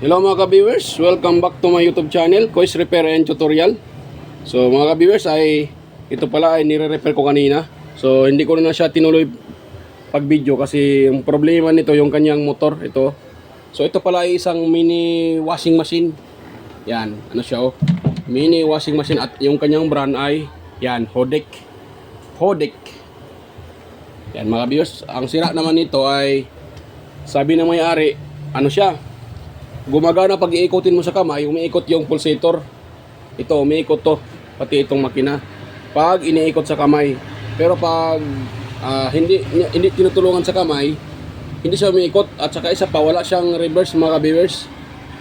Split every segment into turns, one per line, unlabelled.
Hello mga ka-viewers, welcome back to my YouTube channel, Kois Repair and Tutorial. So mga ka-viewers, ito pala ay nire-repair ko kanina. So hindi ko na siya tinuloy pag-video kasi yung problema nito yung kanyang motor ito. So ito pala ay isang mini washing machine. Yan, ano siya mini washing machine at yung kanyang brand ay yan, Hodek. Yan mga ka-viewers, ang sira naman nito ay sabi ng may-ari, ano siya? Gumagana pag iikutin mo sa kamay, umiikot yung pulsator. Ito, umiikot to, pati itong makina. Pag iniikot sa kamay. Pero pag hindi tinutulungan sa kamay, hindi siya umiikot. At saka isa pa, wala siyang reverse mga ka-viewers.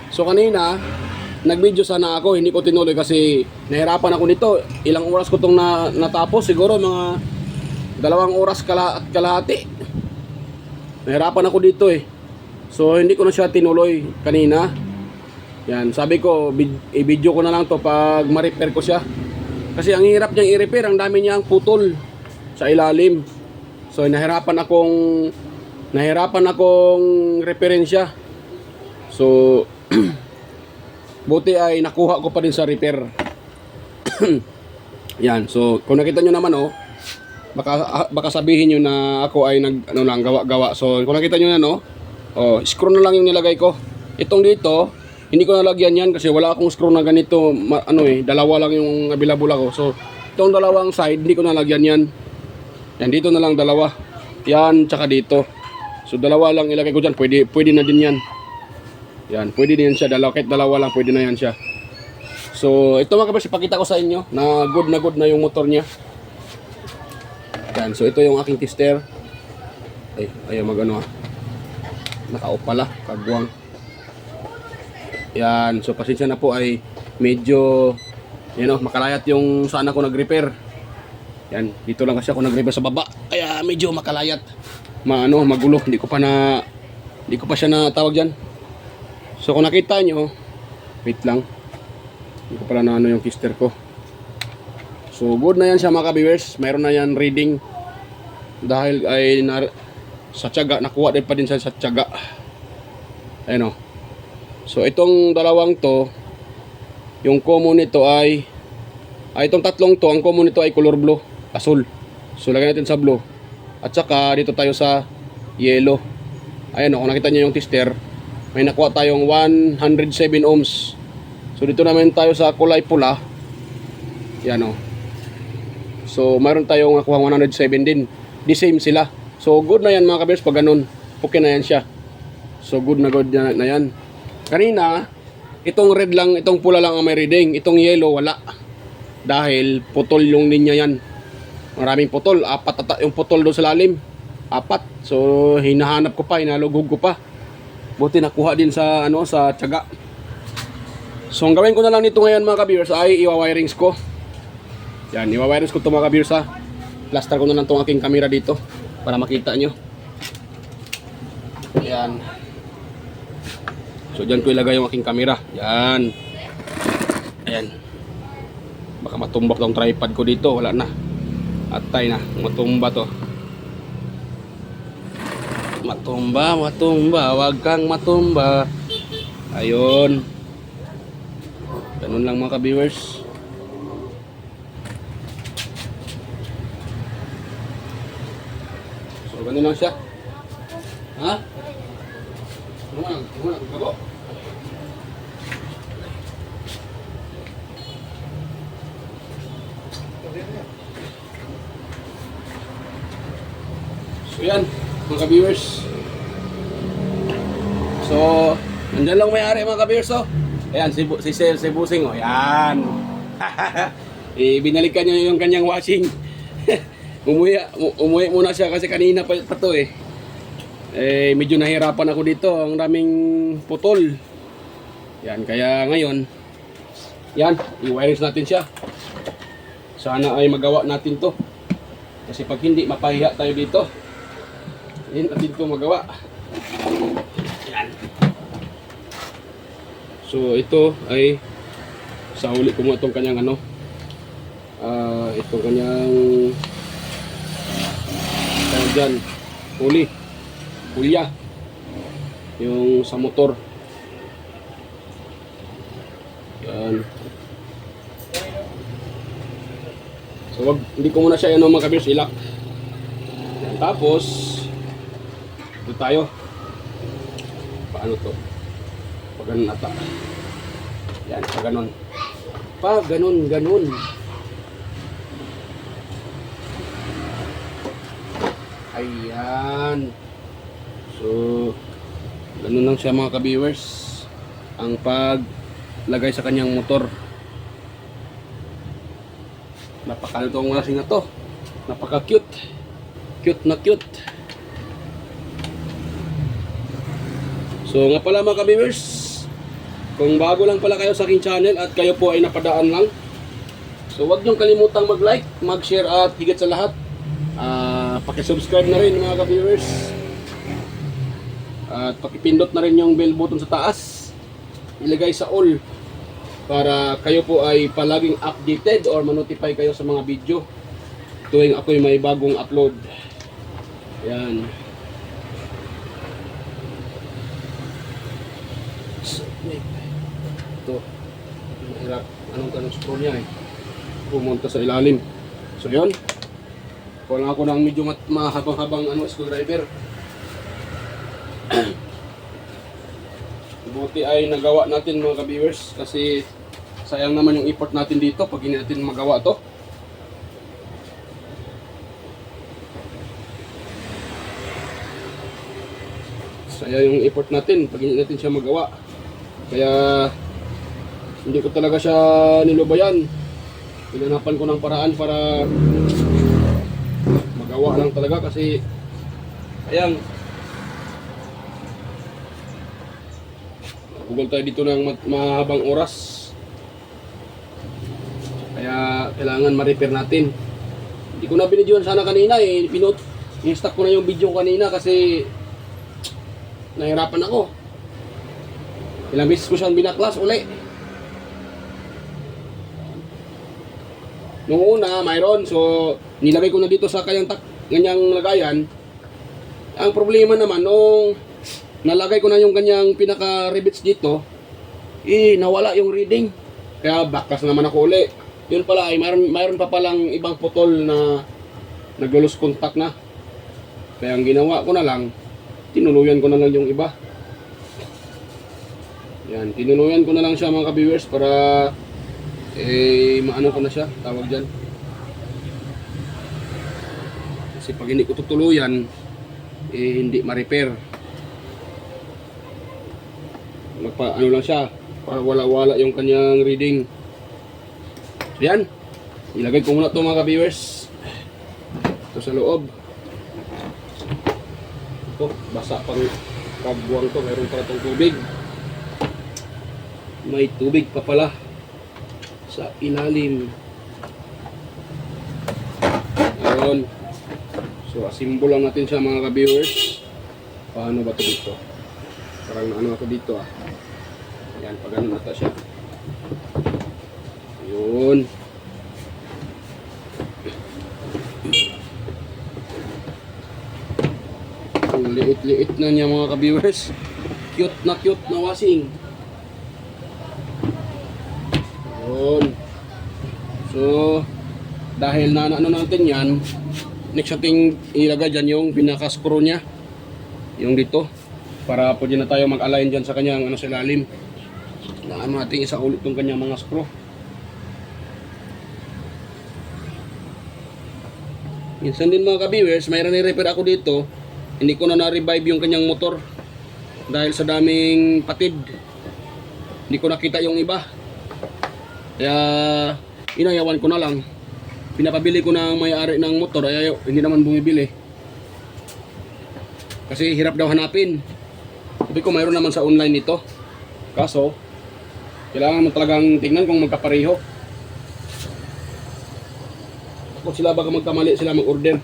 So kanina, nag-video sana ako, hindi ko tinuloy kasi nahirapan ako nito. Ilang oras ko itong natapos, siguro mga 2 oras at kalahati. Nahirapan ako dito So hindi ko na siya tinuloy kanina. Yan, sabi ko i-video ko na lang to pag ma-repair ko siya. Kasi ang hirap niyang i-repair, ang dami niyang putol sa ilalim. So nahirapan akong repairin siya. So buti ay nakuha ko pa din sa repair. Yan, so kung nakita niyo naman baka sabihin niyo na ako ay gawa-gawa. So kung nakita niyo na screw na lang yung nilagay ko. Itong dito, hindi ko nalagyan yan kasi wala akong screw na ganito, dalawa lang yung available ako. So, itong dalawang side, hindi ko nalagyan yan. Yan, dito na lang dalawa. Yan, tsaka dito. So, dalawa lang ilagay ko dyan. Pwede na din yan. Yan, pwede din siya. Kahit dalawa lang, pwede na yan siya. So, ito mga kabers, ipakita ko sa inyo na good na yung motor niya. Yan, so ito yung aking tester. Ayaw naka-off pala, kagwang. Yan, so pasensya na po ay medyo makalayat yung saan ako nag-repair. Yan, dito lang kasi ako nag-repair sa baba. Kaya medyo makalayat. Magulo, hindi ko pa siya natawag diyan. So kung nakita nyo, wait lang. Hindi ko pala yung tester ko. So good na yan siya mga ka-viewers. Mayroon na yan reading. Dahil ay sa tiyaga, nakuha din pa din sa tiyaga. Ayun So itong dalawang to, yung common nito ay itong tatlong to, ang common nito ay color blue, asul. So lagyan natin sa blue. At saka dito tayo sa yellow. Ayan kung nakita niyo yung tester, may nakuha tayong 107 ohms. So dito naman tayo sa kulay pula. Yan So mayroon tayong nakuha 107 din. The same sila. So good na yan mga kabers pag ganun. Okay na yan siya. So good na yan. Kanina, itong red lang, itong pula lang ang may reading. Itong yellow wala. Dahil putol yung linya yan. Maraming putol. 4 yung putol doon sa lalim. 4. So hinahanap ko pa, hinalugog ko pa. Buti nakuha din sa sa tiyaga. So ang gawin ko na lang nito ngayon mga kabers ay iwa-wirings ko. Yan, iwa-wirings ko ito mga kabers Plaster ko na lang itong aking camera dito para makita nyo. Yan. So dyan ko ilagay yung aking camera. Yan. Ayan. Baka matumbak tong tripod ko dito. Wala na. Atay na. Matumba to. Matumba. Wag kang matumba. Ayun. Ganun lang mga ka-viewers. So ganun lang siya. Ha? Gabo. So yan, mga ka-viewers. So, nandiyan lang may-ari mga ka-viewers Ayan, si Busing Yan. Binalikan niya yung kanyang washing. Umuwi muna siya kasi kanina pa to medyo nahirapan ako dito, ang daming putol. Yan, kaya ngayon i-wires natin siya. Sana ay magawa natin to. Kasi pag hindi, mapahiya tayo dito. Hindi natin to magawa. Yan. So ito ay sa huli ko mo itong kanyang itong kanyang dyan, huli, hulya yung sa motor. Yan. So hindi ko muna siya mga kabiyers ilak. Yan. Tapos ito tayo. Paano to? Pag ganun ata. Yan, pag ganun. Pag ganun. Ayan. So ganun lang siya mga ka-viewers ang paglagay sa kanyang motor. Napakalutong lasing na to. Napaka-cute. Cute na cute. So nga pala mga ka-viewers, kung bago lang pala kayo sa aking channel at kayo po ay napadaan lang, so huwag niyong kalimutang mag-like, mag-share at higit sa lahat, paki-subscribe na rin mga ka-viewers. At pakipindot na rin yung bell button sa taas. Ilagay sa all para kayo po ay palaging updated or ma-notify kayo sa mga video tuwing ako'y may bagong upload. Yan. Ito. Mahirap. Anong screw niya eh. Pumunta sa ilalim. So yun. Kuha lang ako ng medyo mahabang-habang screwdriver. Buti ay nagawa natin mga ka-viewers kasi sayang naman yung effort natin dito pag hindi natin magawa to. Sayang yung effort natin pag hindi natin siya magawa. Kaya hindi ko talaga siya nilubayan. Hinanapan ko ng paraan para magawa lang talaga kasi sayang. Google tayo dito ng mahabang oras. Kaya kailangan ma-repair natin. Hindi ko na binidyoan sana kanina eh. In-stack ko na yung video kanina kasi nahirapan ako. Ilang beses ko siyang binaklas uli. Nung una, mayroon. So, nilagay ko na dito sa kanyang lagayan. Ang problema naman, nung nalagay ko na yung kanyang pinaka-rivets dito, nawala yung reading. Kaya backlas naman ako uli. Yun pala ay mayroon pa palang ibang putol na nag-lose contact na. Kaya ang ginawa ko na lang, tinuluyan ko na lang yung iba. Yan, tinuluyan ko na lang siya mga ka-viewers para maano ko na siya, tawag dyan. Kasi pag hindi ko tutuluyan, hindi ma-repair. Ano lang siya para wala-wala yung kanyang reading. So yan, ilagay ko muna ito mga ka-viewers ito sa loob. Ito, basa pang pagbuwang to. Mayroon pala itong tubig. May tubig pa pala sa ilalim. Ayun. So asimbol lang natin siya mga ka-viewers. Paano ba ito dito? Parang ano ako dito ah. Ayan, pag ano nata siya. Ayun. Ang liit-liit na niya mga ka-viewers. Cute na washing. Ayun. So, dahil na ano natin yan, next nating ilagay dyan yung pinaka-screw niya. Yung dito. Para po dyan na tayo mag-align dyan sa kanyang sa ilalim. Naano natin isa ulit yung kanyang mga screw. Minsan din mga ka-viewers, mayroon i-repair ako dito. Hindi ko na na-revive yung kanyang motor. Dahil sa daming patid. Hindi ko nakita yung iba. Kaya inayawan ko na lang. Pinapabili ko ng may-ari ng motor. Ay, hindi naman bumibili. Kasi hirap daw hanapin. Sabi ko mayroon naman sa online nito. Kaso kailangan mo talagang tingnan kung magkapareho. Kung sila baka magkamali sila mag-order.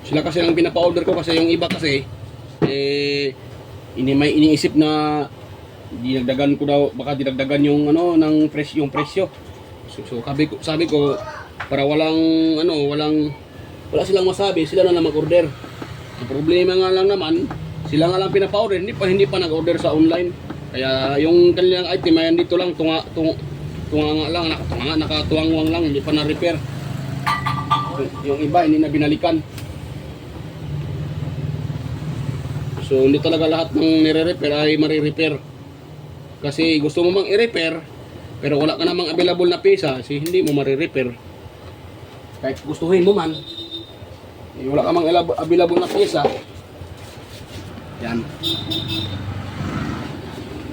Sila kasi ang pinapa-order ko kasi yung iba kasi may iniisip na dinagdagan ko daw, baka dinagdagan yung ng presyo. So sabi ko para wala silang masabi, sila na lang mag-order. Ang problema nga lang naman, Sila nga lang pinapa-order, hindi pa nag-order sa online. Kaya yung kanilang item ayan dito lang, tunga nga lang, nakatuwangwang lang, hindi pa na-repair. Yung iba hindi na binalikan. So hindi talaga lahat ng nire-repair ay mare-repair. Kasi gusto mo mang i-repair, pero wala ka namang available na pyesa, kasi hindi mo mare-repair. Kahit gustuhin mo man, wala ka mang available na pyesa. Yan.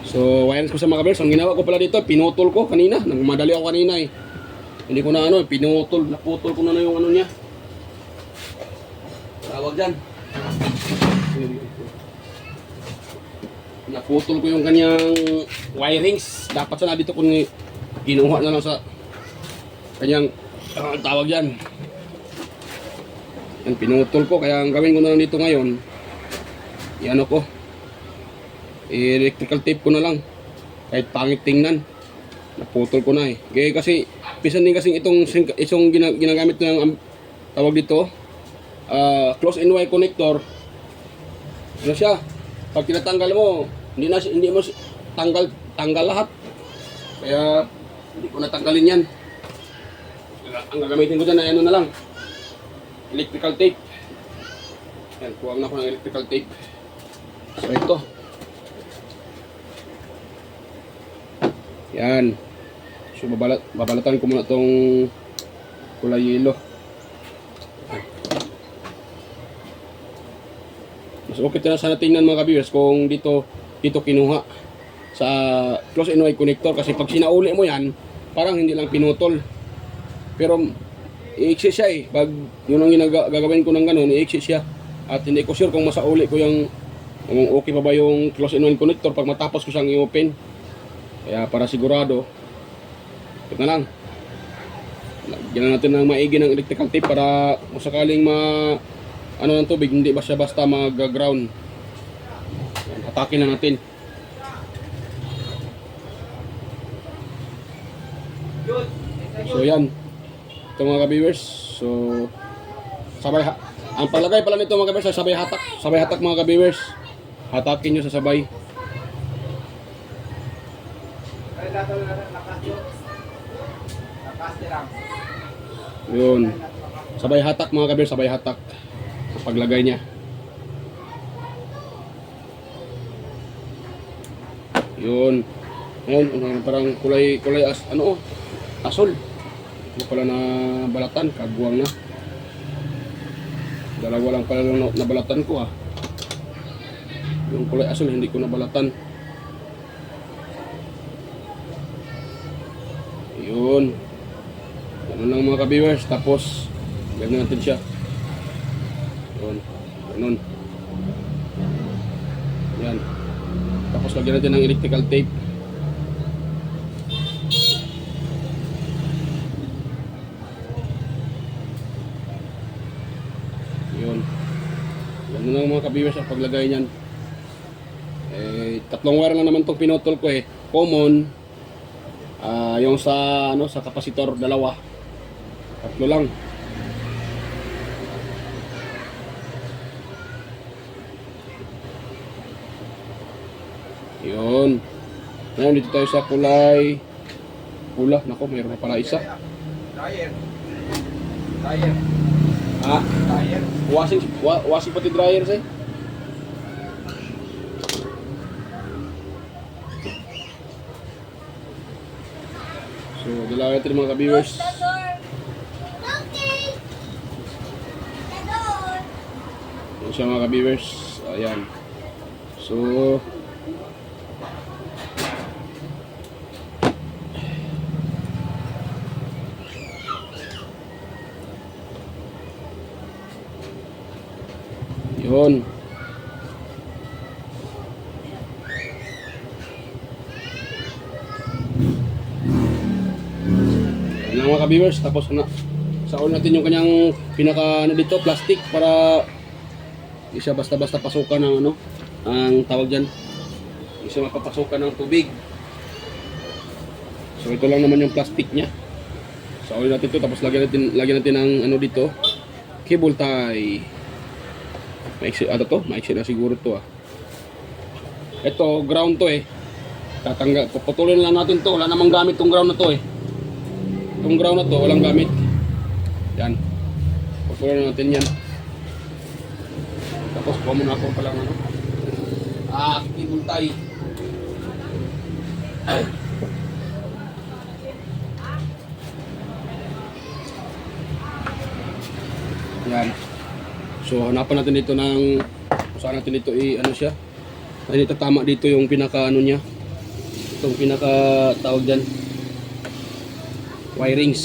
So, wireless ko sa mga kabers. Ang ginawa ko pala dito, pinutol ko kanina. Nagmadali ako kanina eh. Hindi ko na pinutol. Naputol ko na yung ano niya. Tawag dyan. Naputol ko yung kanyang wirings. Dapat sana dito kung ginuha na lang sa kanyang tawag dyan. Yan, pinutol ko. Kaya ang gawin ko na lang dito ngayon, ano ko, electrical tape ko na lang. Kahit pangit tingnan, naputol ko na eh. Kaya kasi, pisan din kasi itong ginagamit ko yung tawag dito, close NY connector. Ano siya? Pag tinatanggal mo, hindi mo tanggal lahat. Kaya, hindi ko natanggalin yan. Ang gagamitin ko dyan ay ano na lang, electrical tape. Yan, kuha na ako ng electrical tape. So ito. Yan. So babalatan ko muna itong kulay yellow. Mas okay na sana tingnan mga ka-viewers kung dito kinuha sa close NY connector, kasi pag sinauli mo yan, parang hindi lang pinutol. Pero i-exit siya eh. Pag yun ang gagawin ko ng ganun, i-exit siya. At hindi ko sure kung masauli ko yung kung okay pa ba yung close in one connector pag matapos ko siyang i-open. Kaya para sigurado, ito na lang, lagyan natin ng maigi ng electrical tape para kung sakaling ano ng tubig, hindi ba siya basta mag-ground. Atakin na natin. So yan, ito mga ka-viewers. So sabay ang palagay pala nito mga ka-viewers, sabay hatak mga ka-viewers. Hatakin nyo sa sabay. Yun. Sabay hatak mga kabir, sabay hatak. Paglagay niya. Yun. Ayun, parang kulay asol. Hindi pala na balatan, kagwang na. Dalawa lang pala na balatan ko ah. Yung kulay asul hindi ko nabalatan. Yun. Ganun lang mga ka-viewers. Tapos ganoon natin siya. Yun. Ganun. Yan. Tapos lagyan natin ng electrical tape. Yun. Ganun lang mga ka-viewers ang paglagay niyan. Tatlong wire lang naman itong pinutol ko eh. Common, yung sa kapasitor, dalawa. Tatlo lang. Yun. Ngayon dito tayo sa kulay pula. Nako, mayroon na pala isa.
Dryer.
Washing pati dryer say. So, dalawa natin mga ka-viewers. Yan siya mga ka-viewers. Ayan. So, yun. Yan mga ka-viewers, tapos na saol natin yung kanyang pinaka dito, plastic, para hindi siya basta-basta pasukan ng ang tawag dyan, hindi siya mapapasukan ng tubig. So ito lang naman yung plastic nya. Saol natin ito, tapos lagyan natin ng dito, cable tie. Maiksi to, maiksi na siguro to ah. Ito, ground to eh. Puputulin lang natin to. Wala namang gamit tong ground na to eh. Itong ground na to, walang gamit. Yan. Puputulin natin yan. Tapos, kuha muna ako palang ano. Kibultay. Yan. So, hanapan natin dito ng saan natin dito ano siya. Ay, dito tama dito yung pinaka ano niya. Itong pinaka tawag dyan. Wirings.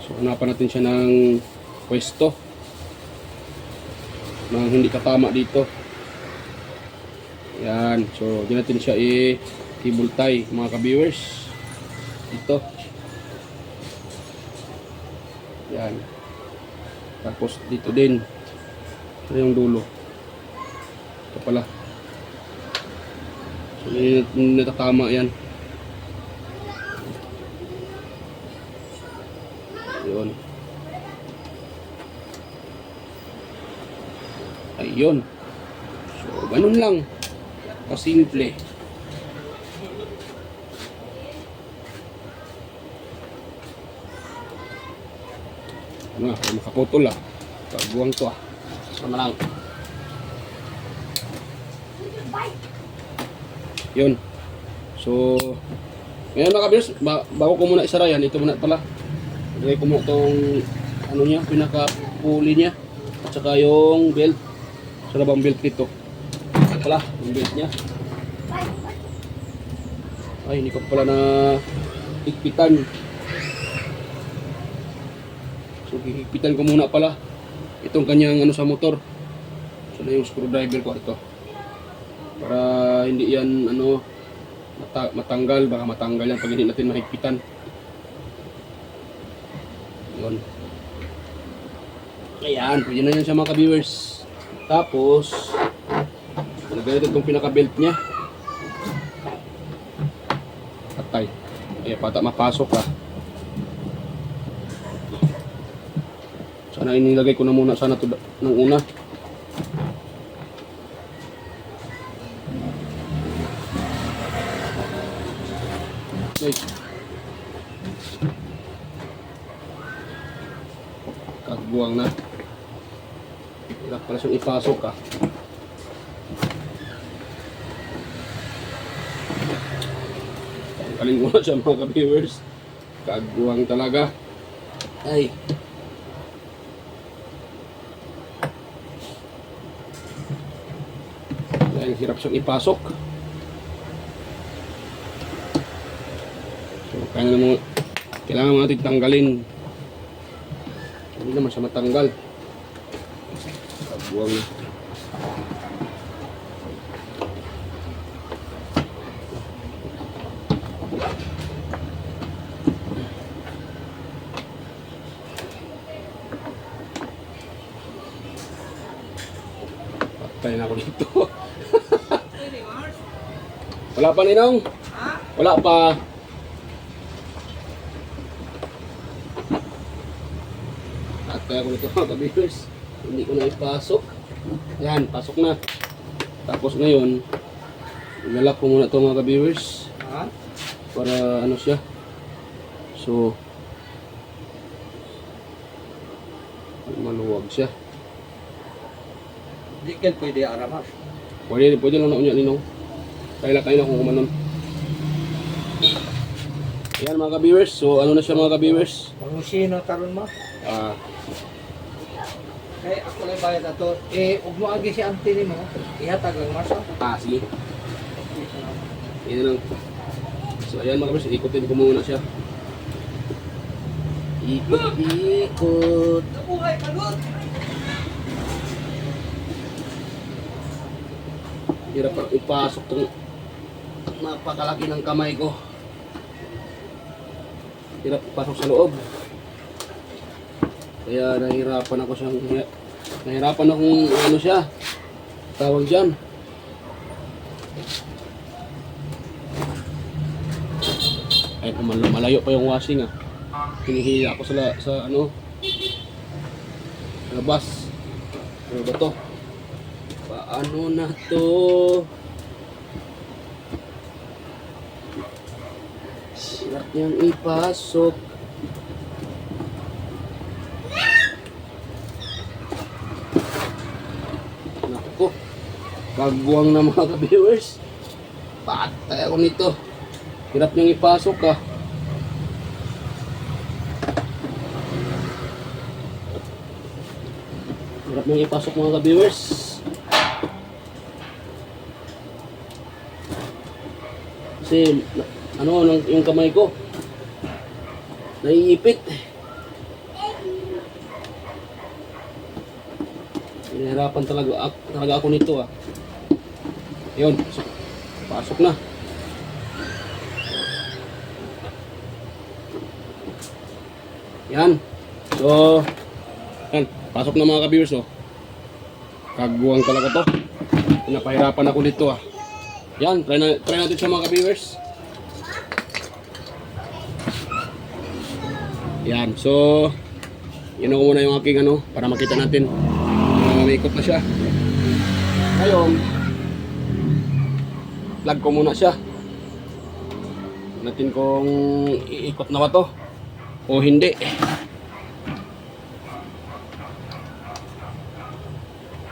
So, hanapan natin siya ng pwesto. Nang hindi katama dito. Yan. So, di natin siya i-bultay mga ka-viewers. Ito. Yan. Tapos dito din. Ito yung dulo. Ito pala. So, natatama yan. Yun. Ayun. So, ganun lang. Kasimple. Ano, makaputol ah. Kaguwang to ah. Sama lang. Yun. So, ngayon mga kabiyos, bago ko muna isara yan, ito muna pala. Lagay ko muna itong ano niya, pinaka-pulley niya. At saka yung belt. Saan bang belt dito? Ito pala, yung belt niya. Ay, hindi ko pala na ikpitan. So, hihigpitan ko muna pala itong kanyang ano sa motor. So, na yung screwdriver ko ito. Para hindi yan ano matanggal, baka matanggal yan pag hindi natin mahigpitan. Yun. Ayan, pwede na yan siya mga ka-viewers. Tapos, nagay itong pinaka-belt niya. Patay. Kaya pata mapasok ha. Sana inilagay ko na muna sana ito ng una. Okay. Kagbuwang na. Hirap pala siyang ipasok ka. Tanggalin ko na siya mga ka-viewers. Kagbuwang talaga. Ay. Dahil hirap siyang ipasok. So, kailangan mo natin tanggalin. Hindi naman siya matanggal. Buwang na. Patay na ako dito. Wala pa, Ninong? Wala pa. Patay ako dito mga ka-viewers. Hindi ko na ipasok. Yan, pasok na. Tapos ngayon, ilalak ko muna ito mga ka-viewers. Para ano siya. So, maluwag siya.
Di kan pwede aramas.
Pwede lang na unya Ninong. Kaya kayo na kung kumanon. Ayan mga ka-viewers. So, ano na siya mga ka-viewers?
Pangusino karon mo. Kaya ako lang bayad ato. Ug mo agi si auntie nimo, ihatag lang masa.
Sige. Yan lang. So, ayan mga ka-viewers. Ikutin ko muna siya. Ikot.
Nabuhay kalot.
Hirap pa ipasok itong napakalaki ng kamay ko. Hirap ipasok sa loob. Kaya nahirapan akong ano siya. Tawag dyan. Ay, malayo pa yung washing ah. Hinihiya ako sa ano. Sa labas. Ano ba to? Paano na to? Hirap niyang ipasok. Naku, kagwang na mga ka-viewers. Patay ako nito. Hirap niyang ipasok ah. Hirap niyang ipasok mga ka-viewers. Kasi yung kamay ko naiipit. Nahihirapan talaga ako nito ah. Yun, pasok na. Yan. So, yan, pasok na mga ka-viewers oh. Kagwang talaga to. Pinapahirapan ako dito ah. Yan, try natin siya mga ka-viewers. Yan, so yun ako muna yung aking para makita natin. May ikot na siya. Ngayon, plug ko muna siya. Natin kung iikot na ba to o hindi.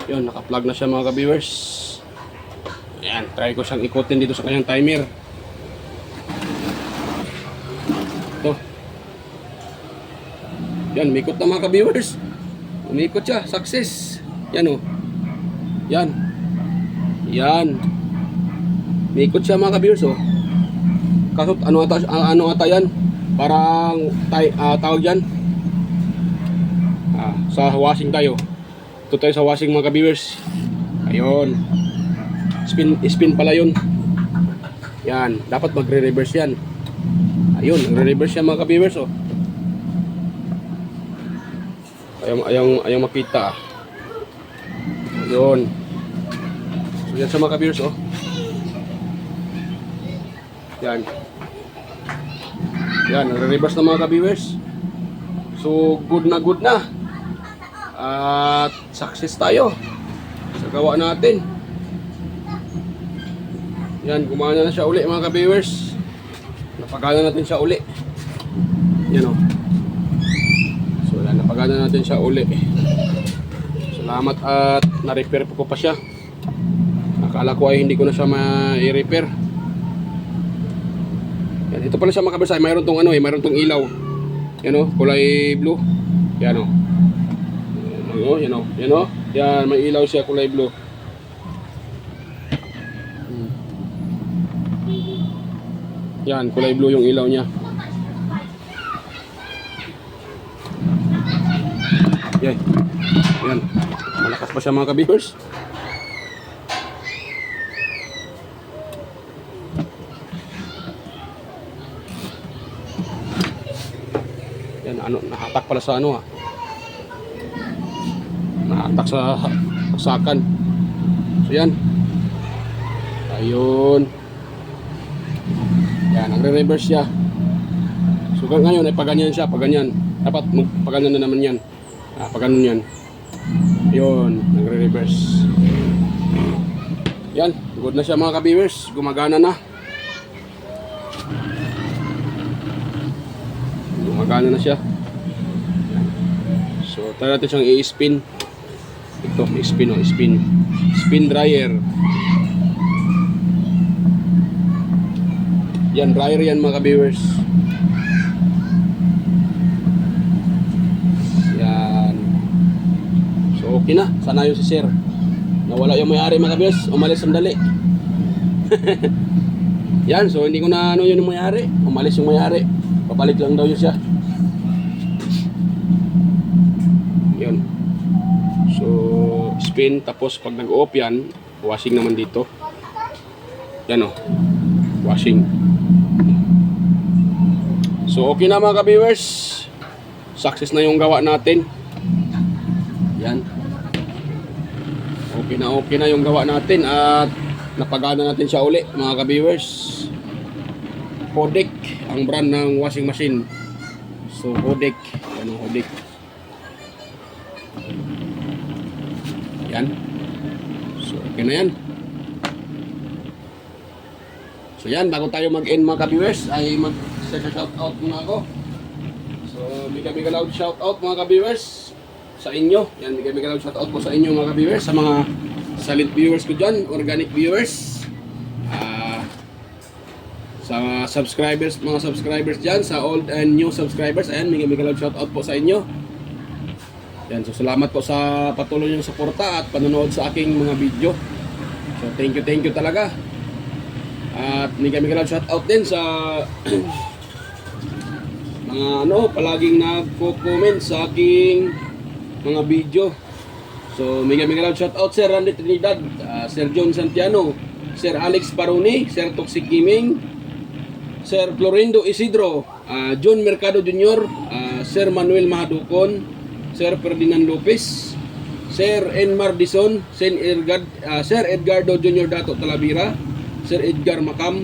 Yun, naka-plug na siya mga ka-viewers. Ayan, try ko siyang ikutin dito sa kanyang timer. Ito. Yan, umikot na mga ka-viewers. Umikot siya, success. Yan o. Yan. Yan. Umikot siya mga ka-viewers o. Kaso ano ata yan? Parang tawag yan. Sa washing tayo. Ito tayo sa washing mga ka-viewers. Ayun. Spin pala yun. Yan, dapat magre-reverse yan. Ayun, nagre-reverse yan mga ka-viewers oh. Ayaw makita. Ayun. So yan sa mga ka-viewers oh. Yan. Yan, nagre-reverse na mga ka-viewers. So good na. At success tayo sa gawa natin. Yan, gumana na siya uli mga ka-viewers. Napagana natin siya uli. Yan o. So yan, napagana natin siya uli. Salamat at na-repair ko pa siya. Akala ko ay hindi ko na siya ma-repair. Yan, ito pala siya mga ka-viewers. Mayroon tong mayroon tong ilaw. Yan o, kulay blue. Yan o. Yan o. Yan, may ilaw siya kulay blue. Yan, kulay blue yung ilaw niya. Yan. Yan. Malakas pa siya mga ka-viewers. Yan, nahatak pala sa nahatak sa saksakan. So yan. Ayun. Yan, nagre-reverse siya. So ngayon ay paganyan siya, paganyan. Dapat magpaganyan na naman yan. Paganon yan. Yun, nagre-reverse. Yan, good na siya mga ka-viewers. Gumagana na. Gumagana na siya. Yan. So try natin siyang i-spin. Ito, spin. Spin dryer. Yan, dryer yan mga ka-viewers. Yan. So okay na, sana yung si sir. Nawala yung may-ari mga ka-viewers, umalis sandali. Yan, so hindi ko na yun yung may-ari. Umalis yung may-ari. Papalik lang daw yun siya. Yun. So spin, tapos pag nag-off yan, washing naman dito. Yan o, washing. So okay na mga ka-viewers. Success na yung gawa natin. Yan. Okay na yung gawa natin. At napagana natin siya uli mga ka-viewers. Hodek ang brand ng washing machine. So Hodek. Yan ang Hodek. Yan. So, okay na yan. So yan, bago tayo mag-end mga ka-viewers, ay mag-shout-out muna ako. So, mega loud shout-out mga ka-viewers sa inyo. Yan, mega loud shout-out po sa inyo mga ka-viewers, sa mga silent viewers ko dyan, organic viewers. Sa mga subscribers dyan, sa old and new subscribers, ayan, mega loud shoutout po sa inyo. Yan, so salamat po sa patuloy niyong suporta at panonood sa aking mga video. So thank you talaga. At mega loud shoutout din sa mga palaging nagko-comment sa aking mga video. So mega loud shoutout Sir Randy Trinidad, Sir John Santiano, Sir Alex Paroni, Sir Toxic Gaming, Sir Florindo Isidro, John Mercado Jr., Sir Manuel Mahadukon, Sir Ferdinand Lopez, Sir Enmar Dison, Sir Edgardo Jr. Dato Talavera, Sir Edgar Macam,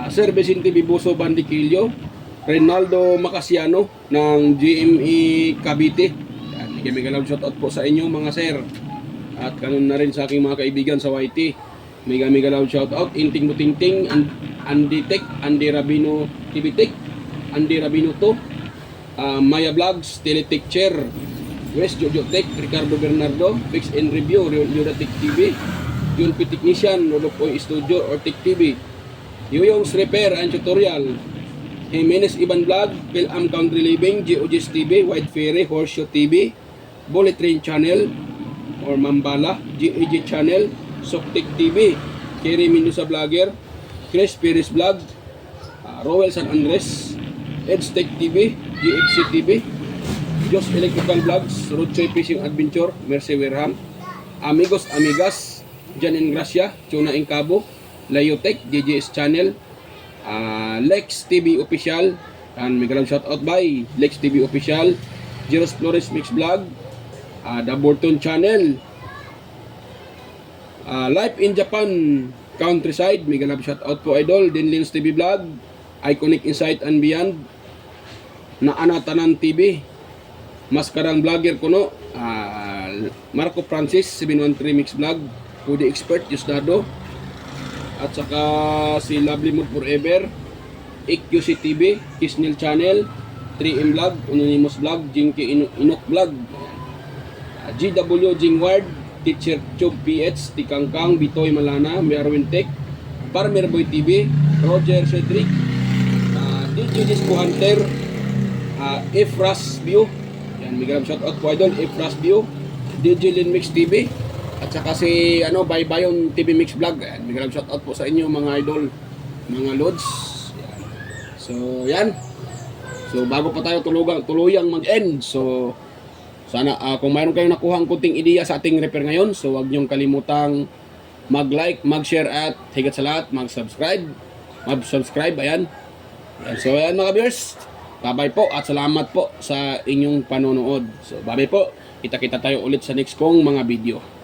Sir Vicente Bibuso Bandiquillo, Reynaldo Macasiano ng GME Cavite. Mega loud shoutout po sa inyo mga sir. At kanon na rin sa aking mga kaibigan sa YT. Mega loud shoutout Inting Mutingting, Andy Tech, Andy Rabino TV Tech, Andy Rabino to, Maya Vlogs, Teletech Chair, West Jojo Tech, Ricardo Bernardo, Fix and Review, Yoda Tech TV, Yun P Technician, Rodopoy Studio or Tech TV, Yoyong's Repair and Tutorial, Jimenez Iban Vlog, Phil-Am Country Living, GOG's TV, White Ferry, Horseshoe TV, Bullet Train Channel or Mambala, GAG Channel, Soktek TV, Kerry Mendoza Vlogger, Chris Perez Vlog, Rowell San Andres, EdgeTech TV, GFC TV, Jos Electrical Vlogs, Roadchoy Fishing Adventure, Mercy Werham, Amigos Amigas, Jan Gracia, Chuna Cabo, Layotech, JJS Channel, Lex TV Official, and mega shoutout by Lex TV Official, Jeros Flores Mix Vlog, The Borton Channel, Life in Japan Countryside, mega love shoutout po idol, Dinlins TV Vlog, Iconic Insight and Beyond, Naanatanan TV, Maskarang Vlogger Kuno, Marco Francis 713 Mix Vlog, Foodie Expert Yusdado, at saka si Lovely Mood Forever, EQC TV, Kisnil Channel, 3M Vlog, Anonymous Vlog, Jinky Inok Vlog, GW Jingward, Teacher Chub PH, Tikangkang, Bitoy Malana, Merwin Tech, Farmer Boy TV, Roger Cedric, DJ Disco Hunter, Efras View, yan, mega shoutout po idol, Efras View, DJ Lin Mix TV, at saka si Baybayon TV Mix Vlog. Yan, mega shoutout po sa inyo mga idol, mga lods. Yan. So yan. So bago pa tayo tuluyang mag-end, so sana kung mayroon kayong nakuhang kunting ideya sa ating repair ngayon, so huwag niyong kalimutang mag-like, mag-share at higit sa lahat mag-subscribe. Ayan. So ayan mga viewers, bye-bye po at salamat po sa inyong panonood. So bye-bye po. Kita-kita tayo ulit sa next kong mga video.